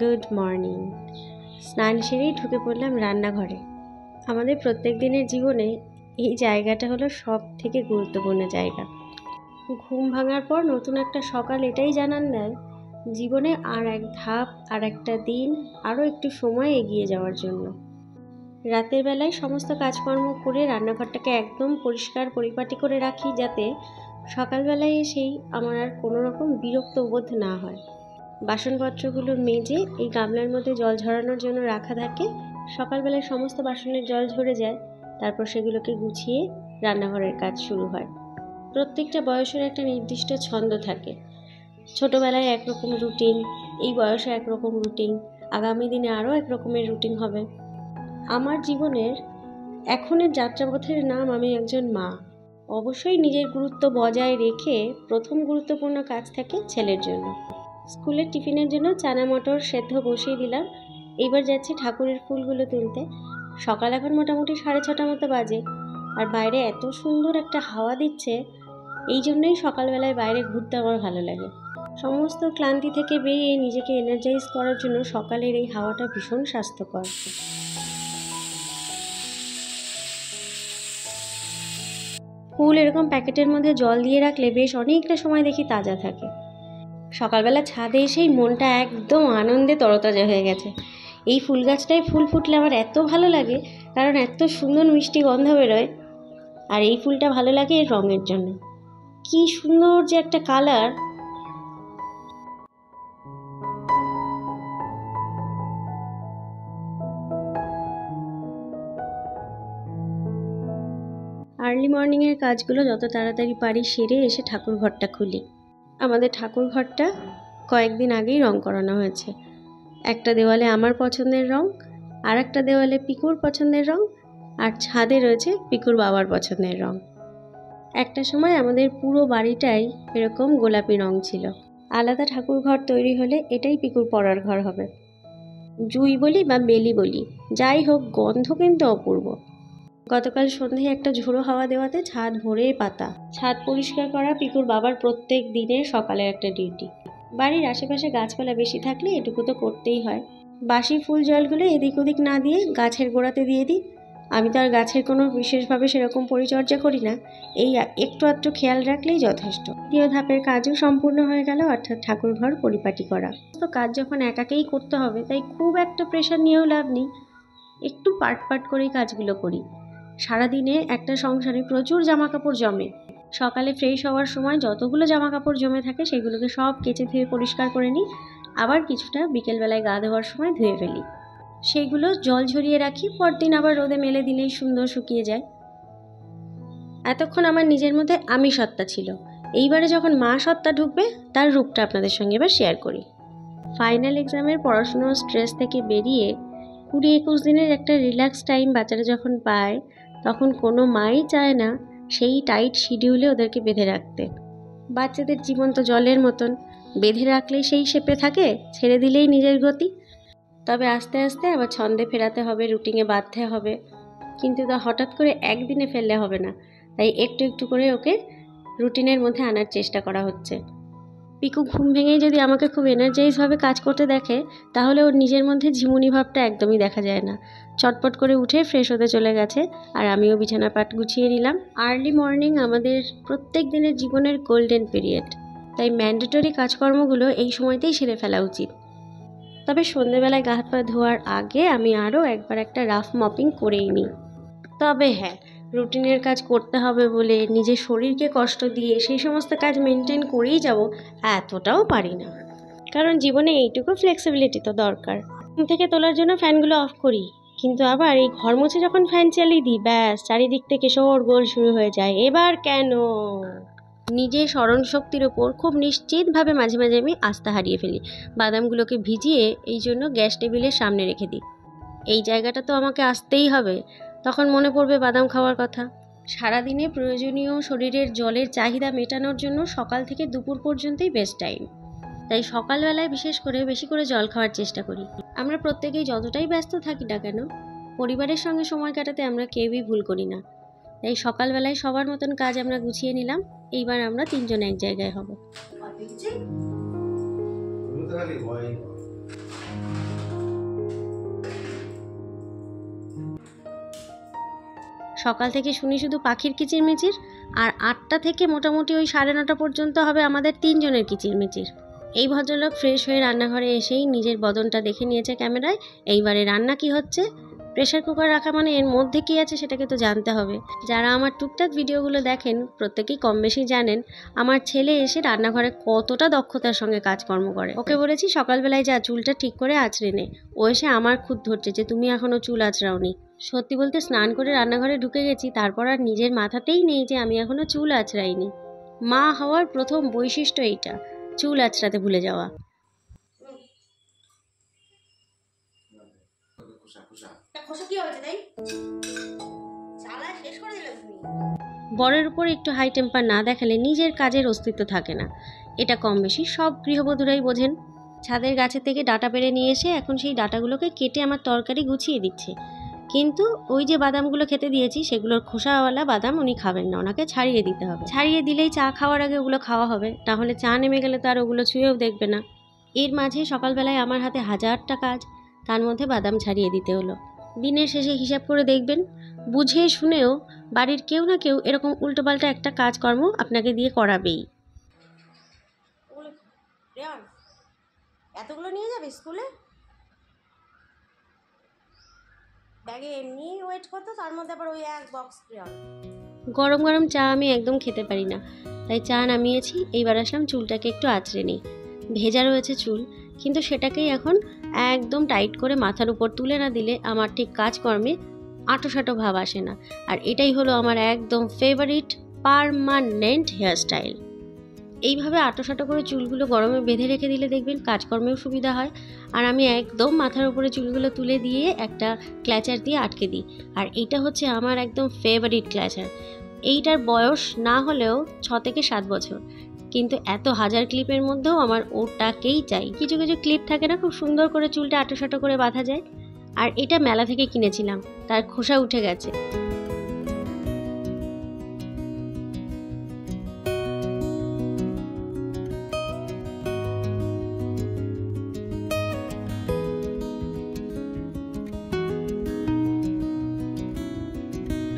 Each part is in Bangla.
Good morning. স্নান সেরেই ঢুকে পড়লাম রান্নাঘরে। আমাদের প্রত্যেক দিনের জীবনে এই জায়গাটা হলো সব থেকে গুরুত্বপূর্ণ জায়গা। ঘুম ভাঙার পর নতুন একটা সকাল এটাই জানান দেয় জীবনে আর এক ধাপ, আর একটা দিন, আরও একটু সময় এগিয়ে যাওয়ার জন্য। রাতের বেলায় সমস্ত কাজকর্ম করে রান্নাঘরটাকে একদম পরিষ্কার পরিপাটি করে রাখি, যাতে সকালবেলায় এসেই আমার আর কোনো রকম বিরক্ত বোধ না হয়। বাসনপত্রগুলো মেজে এই গামলার মধ্যে জল ঝরানোর জন্য রাখা থাকে। সকালবেলায় সমস্ত বাসনের জল ঝরে যায়, তারপর সেগুলোকে গুছিয়ে রান্নাঘরের কাজ শুরু হয়। প্রত্যেকটা বয়সের একটা নির্দিষ্ট ছন্দ থাকে। ছোটোবেলায় একরকম রুটিন, এই বয়সে একরকম রুটিন, আগামী দিনে আরও এক রকমের রুটিন হবে। আমার জীবনের এখনের যাত্রাপথের নাম আমি একজন মা। অবশ্যই নিজের গুরুত্ব বজায় রেখে প্রথম গুরুত্বপূর্ণ কাজ থাকে ছেলের জন্য। স্কুলের টিফিনের জন্য চানা মটর সেদ্ধ বসিয়ে দিলাম। এইবার যাচ্ছি ঠাকুরের ফুলগুলো তুলতে। সকাল এখন মোটামুটি 6:30 মতো বাজে, আর বাইরে এত সুন্দর একটা হাওয়া দিচ্ছে। এই জন্যই সকালবেলায় বাইরে ঘুরতে আমার ভালো লাগে। সমস্ত ক্লান্তি থেকে বেরিয়ে নিজেকে এনার্জাইজ করার জন্য সকালের এই হাওয়াটা ভীষণ স্বাস্থ্যকর। ফুল এরকম প্যাকেটের মধ্যে জল দিয়ে রাখলে বেশ অনেকটা সময় দেখি তাজা থাকে। সকালবেলা ছাদে এসেই মনটা একদম আনন্দে তরতাজা হয়ে গেছে। এই ফুল গাছটায় ফুল ফুটলে আমার এত ভালো লাগে, কারণ এত সুন্দর মিষ্টি গন্ধ বেরোয়। আর এই ফুলটা ভালো লাগে এর রঙের জন্য। কি সুন্দর যে একটা কালার! আর্লি মর্নিংয়ের কাজগুলো যত তাড়াতাড়ি পারি সেরে এসে ঠাকুর ঘরটা খুলি। আমাদের ঠাকুর ঘরটা কয়েকদিন আগেই রং করানো হয়েছে। একটা দেওয়ালে আমার পছন্দের রং, আর একটা দেওয়ালে পিকুর পছন্দের রং, আর ছাদে রয়েছে পিকুর বাবার পছন্দের রং। একটা সময় আমাদের পুরো বাড়িটাই এরকম গোলাপি রং ছিল। আলাদা ঠাকুর ঘর তৈরি হলে এটাই পিকুর পড়ার ঘর হবে। জুই বলি বা বেলি বলি, যাই হোক, গন্ধ কিন্তু অপূর্ব। গতকাল সন্ধ্যায় একটা ঝোড়ো হাওয়া দেওয়াতে ছাদ ভরে পাতা। ছাদ পরিষ্কার করা পিকুর বাবার প্রত্যেক দিনের সকালের একটা ডিউটি। বাড়ির আশেপাশে গাছপালা বেশি থাকলে এটুকু তো করতেই হয়। বাসি ফুল জলগুলো এদিক ওদিক না দিয়ে গাছের গোড়াতে দিয়ে দিই। আমি তো আর গাছের কোনো বিশেষভাবে সেরকম পরিচর্যা করি না, এই একটু আধটু খেয়াল রাখলেই যথেষ্ট। দ্বিতীয় ধাপের কাজও সম্পূর্ণ হয়ে গেল, অর্থাৎ ঠাকুর ঘর পরিপাটি করা। তো কাজ যখন একাকেই করতে হবে, তাই খুব একটা প্রেশার নিয়েও লাভ নেই, একটু পার্ট করেই কাজগুলো করি। সারাদিনে একটা সংসারে প্রচুর জামাকাপড় জমে। সকালে ফ্রেশ হওয়ার সময় যতগুলো জামাকাপড় জমে থাকে সেগুলোকে সব কেচে ধুয়ে পরিষ্কার করে নিই। আবার কিছুটা বিকেলবেলায় গা ধোয়ার সময় ধুয়ে ফেলি। সেইগুলো জল ঝরিয়ে রাখি, পরদিন আবার রোদে মেলে দিলেই সুন্দর শুকিয়ে যায়। এতক্ষণ আমার নিজের মধ্যে আমি সত্তা ছিল। এইবারে যখন মা সত্তা ঢুকবে, তার রূপটা আপনাদের সঙ্গে এবার শেয়ার করি। ফাইনাল এক্সামের পড়াশুনোর স্ট্রেস থেকে বেরিয়ে 20-21 দিনের একটা রিল্যাক্স টাইম বাচ্চারা যখন পায়, তখন কোনো মাই চায় না সেই টাইট শিডিউলে ওদেরকে বেঁধে রাখতে। বাচ্চাদের জীবন তো জলের মতন, বেঁধে রাখলেই সেই শেপে থাকে, ছেড়ে দিলেই নিজের গতি। তবে আস্তে আস্তে আবার ছন্দে ফেরাতে হবে, রুটিনে বাঁধতে হবে। কিন্তু তা হঠাৎ করে একদিনে ফেললে হবে না, তাই একটু একটু করে ওকে রুটিনের মধ্যে আনার চেষ্টা করা হচ্ছে। পিকু ঘুম ভেঙেই যদি আমাকে খুব এনার্জাইজভাবে কাজ করতে দেখে, তাহলে ওর নিজের মধ্যে ঝিমুনি ভাবটা একদমই দেখা যায় না। চটপট করে উঠে ফ্রেশ হতে চলে গেছে, আর আমিও বিছানা পাট গুছিয়ে নিলাম। আর্লি মর্নিং আমাদের প্রত্যেক দিনের জীবনের গোল্ডেন পিরিয়ড, তাই ম্যান্ডেটরি কাজকর্মগুলো এই সময়তেই সেরে ফেলা উচিত। তবে সন্ধ্যেবেলায় গা হাত পা ধোয়ার আগে আমি আরও একবার একটা রাফ মপিং করেই নিই। তবে হ্যাঁ, রুটিনের কাজ করতে হবে বলে নিজের শরীরকে কষ্ট দিয়ে সেই সমস্ত কাজ মেনটেন করেই যাব, এতটাও পারি না। কারণ জীবনে এইটুকু ফ্লেক্সিবিলিটি তো দরকার। ঘুম থেকে তোলার জন্য ফ্যানগুলো অফ করি, কিন্তু আবার এই ঘর মুছে যখন ফ্যান চালিয়ে দিই, ব্যাস চারিদিক থেকে শোরগোল শুরু হয়ে যায়। এবার কেন? নিজের স্মরণ শক্তির ওপর খুব নিশ্চিতভাবে মাঝে মাঝে আমি আস্থা হারিয়ে ফেলি। বাদামগুলোকে ভিজিয়ে এই জন্য গ্যাস টেবিলের সামনে রেখে দিই। এই জায়গাটা তো আমাকে আসতেই হবে, তখন মনে পড়বে বাদাম খাওয়ার কথা। সারাদিনে প্রয়োজনীয় শরীরের জলের চাহিদা মেটানোর জন্য সকাল থেকে দুপুর পর্যন্তই বেস্ট টাইম। তাই সকালবেলায় বিশেষ করে বেশি করে জল খাওয়ার চেষ্টা করি। আমরা প্রত্যেকেই যতটাই ব্যস্ত থাকি না কেন, পরিবারের সঙ্গে সময় কাটাতে আমরা কেউই ভুল করি না। তাই সকালবেলায় সবার মতন কাজ আমরা গুছিয়ে নিলাম। এইবার আমরা তিনজন এক জায়গায় হব। সকাল থেকে শুনি শুধু পাখির কিচিরমিচির, আর 8টা থেকে মোটামুটি ওই 9:30 পর্যন্ত হবে আমাদের তিনজনের কিচিরমিচির। এই ভদ্রলোক ফ্রেশ হয়ে রান্নাঘরে এসেই নিজের বদনটা দেখে নিয়েছে ক্যামেরায়। এইবারে রান্না কি হচ্ছে, প্রেশার কুকার রাখা মানে এর মধ্যে কি আছে সেটাকে তো জানতে হবে। যারা আমার টুকটাক ভিডিওগুলো দেখেন প্রত্যেকেই কম বেশি জানেন আমার ছেলে এসে রান্নাঘরে কতটা দক্ষতার সঙ্গে কাজকর্ম করে। ওকে বলেছি সকালবেলায় যা চুলটা ঠিক করে আঁচড়ে নে, ও এসে আমার খুদ ধরছে যে তুমি এখনও চুল আঁচড়াওনি। সত্যি বলতে স্নান করে রান্নাঘরে ঢুকে গেছি, তারপর আর নিজের মাথাতেই নেই যে আমি এখনও চুল আঁচড়াইনি। মা হওয়ার প্রথম বৈশিষ্ট্য এইটা, চুল আঁচড়াতে ভুলে যাওয়া। বরের উপর একটু হাই টেম্পার না দেখালে নিজের কাজের অস্তিত্ব থাকে না, এটা কম বেশি সব গৃহবধূরাই বোঝেন। ছাদের গাছের থেকে ডাঁটা পেড়ে নিয়ে এসে এখন সেই ডাঁটাগুলোকে কেটে আমার তরকারি গুছিয়ে দিচ্ছে। কিন্তু ওই যে বাদামগুলো খেতে দিয়েছি সেগুলোর খোসাওয়ালা বাদাম উনি খাবেন না, ওনাকে ছাড়িয়ে দিতে হবে। ছাড়িয়ে দিলেই চা খাওয়ার আগে ওগুলো খাওয়া হবে, তাহলে চা নেমে গেলে তো আর ওগুলো ছুঁয়েও দেখবে না। এর মাঝে সকালবেলায় আমার হাতে হাজারটা কাজ, তার মধ্যে বাদাম ছাড়িয়ে দিতে হলো। দিনের শেষে হিসাব করে দেখবেন, বুঝে শুনেও বাড়ির কেউ না কেউ এরকম উল্টোপাল্টা একটা কাজকর্ম আপনাকে দিয়ে করাবেই। এতগুলো নিয়ে যাবে স্কুলে? ব্যাগে এমনি ওয়েট করতো, তার মধ্যে আবার ওই এক বক্স ক্রেয়ন। গরম গরম চা আমি একদম খেতে পারি না, তাই চা নামিয়েছি। এইবার আসলাম চুলটাকে একটু আঁচড়ে নিই। ভেজা রয়েছে চুল, কিন্তু সেটাকেই এখন একদম টাইট করে মাথার উপর তুলে না দিলে আমার ঠিক কাজকর্মে আঁটোসাঁটো ভাব আসে না। আর এটাই হলো আমার একদম ফেভারিট পার্মানেন্ট হেয়ারস্টাইল। এইভাবে আঁটোসাঁটো করে চুলগুলো গরমে বেঁধে রেখে দিলে দেখবেন কাজকর্মেও সুবিধা হয়। আর আমি একদম মাথার উপরে চুলগুলো তুলে দিয়ে একটা ক্ল্যাচার দিয়ে আটকে দিই। আর এইটা হচ্ছে আমার একদম ফেভারিট ক্ল্যাচার। এইটার বয়স না হলেও 6 থেকে 7 বছর, কিন্তু এত হাজার ক্লিপের মধ্যেও আমার ওটাকেই চাই। কিছু কিছু ক্লিপ থাকে না, খুব সুন্দর করে চুলটা আঁটোসাঁটো করে বাঁধা যায়। আর এটা মেলা থেকে কিনেছিলাম, তার খোসা উঠে গেছে।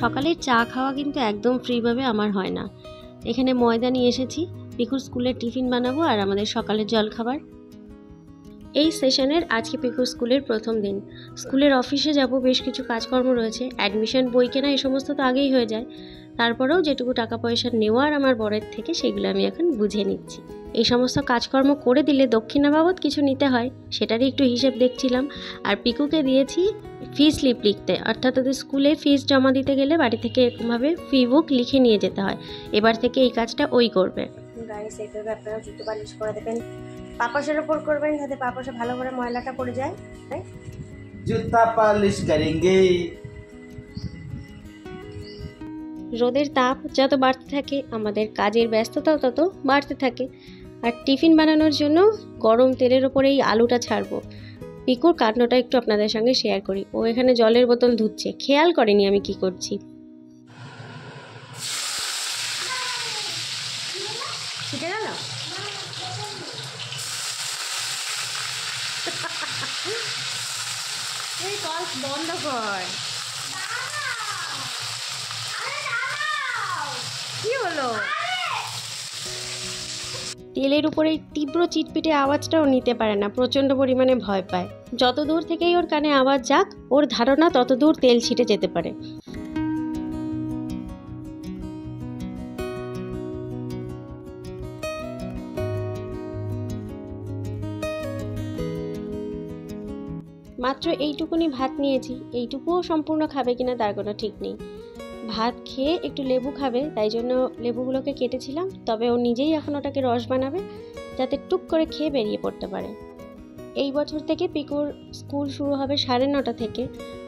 সকালের চা খাওয়া কিন্তু একদম ফ্রিভাবে আমার হয় না। এখানে ময়দা নিয়ে এসেছি, পিকুর স্কুলের টিফিন বানাবো আর আমাদের সকালের জল খাবার। এই সেশনের আজকে পিকুর স্কুলের প্রথম দিন। স্কুলের অফিসে যাব, বেশ কিছু কাজকর্ম রয়েছে, অ্যাডমিশন, বই কেনা, এই সমস্ত তো আগেই হয়ে যায়। তারপরেও যেটুকু টাকা পয়সা নেওয়ার আমার বরের থেকে সেগুলো আমি এখন বুঝে নিচ্ছি। এই সমস্ত কাজকর্ম করে দিলে দক্ষিণা বাবদ কিছু নিতে হয়, সেটারই একটু হিসেব দেখছিলাম। আর পিকুকে দিয়েছি ফি স্লিপ লিখতে, অর্থাৎ ওদের স্কুলে ফিস জমা দিতে গেলে বাড়ি থেকে এরকমভাবে ফি বুক লিখে নিয়ে যেতে হয়। এবার থেকে এই কাজটা ওই করবে। গাইস, এইভাবে আপনারা জুতো পালিশ করে দেবেন, পাপোশের উপর করবেন যাতে পাপোশে ভালো করে ময়লাটা পড়ে যায়। জুতা পালিশ করেंगे। রোদের তাপ যত বাড়তে থাকে আমাদের কাজের ব্যস্ততাও তত বাড়তে থাকে। আর টিফিন বানানোর জন্য গরম তেলের ওপরে এই আলুটা ছাড়বো। পিকুর কাণ্ডটা একটু আপনাদের সঙ্গে শেয়ার করি। ও এখানে জলের বোতল ধুচ্ছে, খেয়াল করেনি আমি কি করছি। ছিটে গেল। এই কল বন্ধ কর। কি হলো? তেলের উপরে তীব্র চিটপিটে আওয়াজটাও নিতে পারে না, প্রচণ্ড পরিমাণে ভয় পায়। যত দূর থেকেই ওর কানে আওয়াজ যাক, ওর ধারণা তত দূর তেল ছিটে যেতে পারে। মাত্র এইটুকুনি ভাত নিয়েছি, এইটুকুও সম্পূর্ণ খাবে কিনা তার কোনো ঠিক নেই। ভাত খেয়ে একটু লেবু খাবে, তাই জন্য লেবুগুলোকে কেটেছিলাম। তবে ও নিজেই এখন ওটাকে রস বানাবে, যাতে টুক করে খেয়ে বেরিয়ে পড়তে পারে। এই বছর থেকে পিকুর স্কুল শুরু হবে 9:30 থেকে,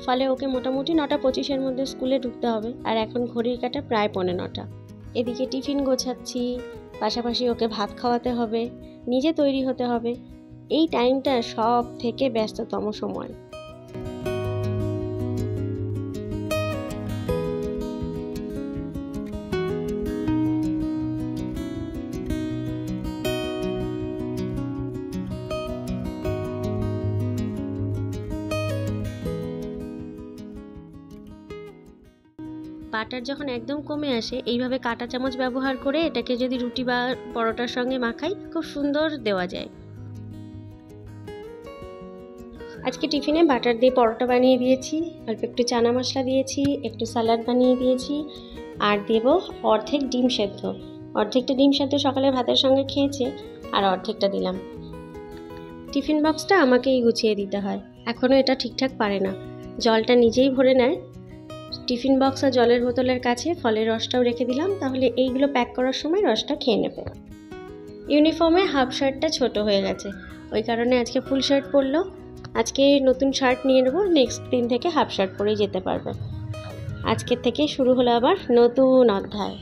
ফলে ওকে মোটামুটি 9:25-এর মধ্যে স্কুলে ঢুকতে হবে। আর এখন ঘড়ির কাঁটা প্রায় 9:45। এদিকে টিফিন গোছাচ্ছি, পাশাপাশি ওকে ভাত খাওয়াতে হবে, নিজে তৈরি হতে হবে। এই টাইমটা সব থেকে ব্যস্ততম সময়। বাটার যখন একদম কমে আসে, এইভাবে কাঁটা চামচ ব্যবহার করে এটাকে যদি রুটি বা পরোটার সঙ্গে মাখাই, খুব সুন্দর দেওয়া যায়। আজকে টিফিনে বাটার দিয়ে পরোটা বানিয়ে দিয়েছি, অল্প একটু চানা মশলা দিয়েছি, একটু স্যালাড বানিয়ে দিয়েছি, আর দেব অর্ধেক ডিম সেদ্ধ। অর্ধেকটা ডিম সেদ্ধ সকালে ভাতের সঙ্গে খেয়েছে, আর অর্ধেকটা দিলাম। টিফিন বক্সটা আমাকেই গুছিয়ে দিতে হয়, এখনও এটা ঠিকঠাক পারে না। জলটা নিজেই ভরে নেয় টিফিন বক্স আর জলের বোতলের কাছে, ফলের রসটাও রেখে দিলাম, তাহলে এইগুলো প্যাক করার সময় রসটা খেয়ে নেবে। ইউনিফর্মে হাফ শার্টটা ছোট হয়ে গেছে, ওই কারণে আজকে ফুল শার্ট পরলো। আজকে নতুন শার্ট নিয়ে নেবো, নেক্সট দিন থেকে হাফ শার্ট পরেই যেতে পারবে। আজকের থেকে শুরু হলো আবার নতুন অধ্যায়।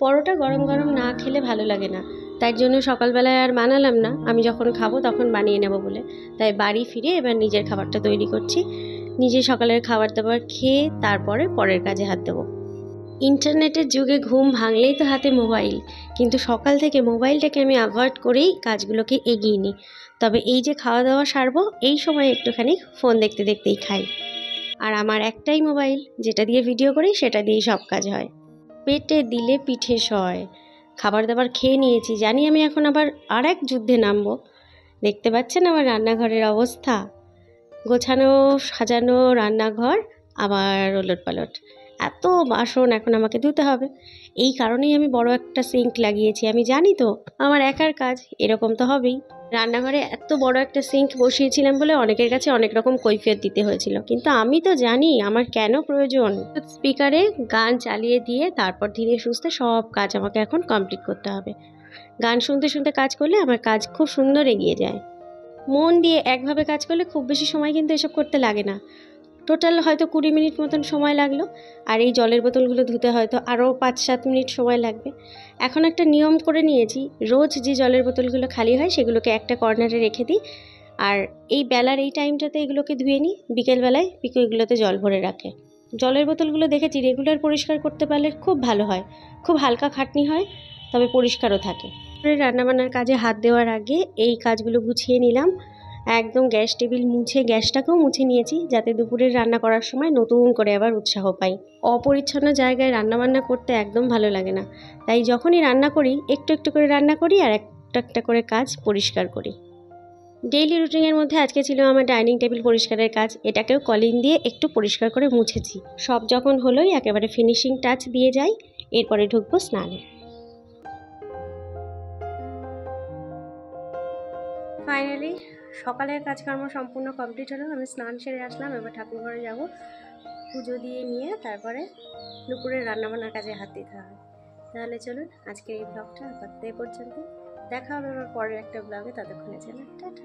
পরোটা গরম গরম না খেলে ভালো লাগে না, তাই জন্য সকালবেলায় আর বানালাম না, আমি যখন খাবো তখন বানিয়ে নেব বলে। তাই বাড়ি ফিরে এবার নিজের খাবারটা তৈরি করছি। নিজে সকালের খাবার দাবার খেয়ে তারপরে পরের কাজে হাত দেবো। ইন্টারনেটের যুগে ঘুম ভাঙলেই তো হাতে মোবাইল, কিন্তু সকাল থেকে মোবাইলটাকে আমি অ্যাভয়েড করেই কাজগুলোকে এগিয়ে নিই। তবে এই যে খাওয়া দাওয়া সারবো, এই সময় একটুখানি ফোন দেখতে দেখতেই খাই। আর আমার একটাই মোবাইল, যেটা দিয়ে ভিডিও করি সেটা দিয়েই সব কাজ হয়। পেটে দিলে পিঠে সয়। খাবার দাবার খেয়ে নিয়েছি, জানি আমি এখন আবার আর এক যুদ্ধে নামবো। দেখতে পাচ্ছেন আমার রান্নাঘরের অবস্থা, গোছানো সাজানো রান্নাঘর, আবার ওলটপালট। এত বাসন এখন আমাকে ধুতে হবে। এই কারণেই আমি বড় একটা সিঙ্ক লাগিয়েছি। আমি জানি তো আমার একার কাজ এরকম তো হবেই। রান্নাঘরে এত বড় একটা সিঙ্ক বসিয়েছিলাম বলে অনেকের কাছে অনেক রকম কৈফিয়ত দিতে হয়েছিল, কিন্তু আমি তো জানি আমার কেন প্রয়োজন। স্পিকারে গান চালিয়ে দিয়ে তারপর ধীরে সুস্থে সব কাজ আমাকে এখন কমপ্লিট করতে হবে। গান শুনতে শুনতে কাজ করলে আমার কাজ খুব সুন্দর এগিয়ে যায়। মন দিয়ে একভাবে কাজ করলে খুব বেশি সময় কিন্তু এসব করতে লাগে না। টোটাল হয়তো 20 মিনিট মতন সময় লাগলো, আর এই জলের বোতলগুলো ধুতে হয়তো আরও 5-7 মিনিট সময় লাগবে। এখন একটা নিয়ম করে নিয়েছি, রোজ যে জলের বোতলগুলো খালি হয় সেগুলোকে একটা কর্নারে রেখে দিই, আর এই বেলার এই টাইমটাতে এগুলোকে ধুয়ে নিই। বিকেলবেলায় পিকু এগুলোতে জল ভরে রাখে। জলের বোতলগুলো দেখেছি রেগুলার পরিষ্কার করতে পারলে খুব ভালো হয়, খুব হালকা খাটনি হয়, তবে পরিষ্কারও থাকে। রান্নাবান্নার কাজে হাত দেওয়ার আগে এই কাজগুলো গুছিয়ে নিলাম। একদম গ্যাস টেবিল মুছে গ্যাসটাকেও মুছে নিয়েছি, যাতে দুপুরের রান্না করার সময় নতুন করে আবার উৎসাহ পাই। অপরিচ্ছন্ন জায়গায় রান্নাবান্না করতে একদম ভালো লাগে না, তাই যখনই রান্না করি একটু একটু করে রান্না করি আর একটা একটা করে কাজ পরিষ্কার করি। ডেইলি রুটিনের মধ্যে আজকে ছিল আমার ডাইনিং টেবিল পরিষ্কারের কাজ। এটাকেও কলিন দিয়ে একটু পরিষ্কার করে মুছেছি। সব যখন হলোই একেবারে ফিনিশিং টাচ দিয়ে যাই, এরপরে ঢুকবো স্নানে। ফাইনালি সকালের কাজকর্ম সম্পূর্ণ কমপ্লিট হলো। আমি স্নান সেরে আসলাম, এবার ঠাকুর ঘরে যাবো, পুজো দিয়ে নিয়ে তারপরে দুপুরের রান্নাবান্নার কাজে হাত দিতে হবে। তাহলে চলুন আজকের এই ব্লগটা আপাতত এ পর্যন্ত। দেখা হবে আবার পরের একটা ব্লগে, ততক্ষণে চলুন টাটা।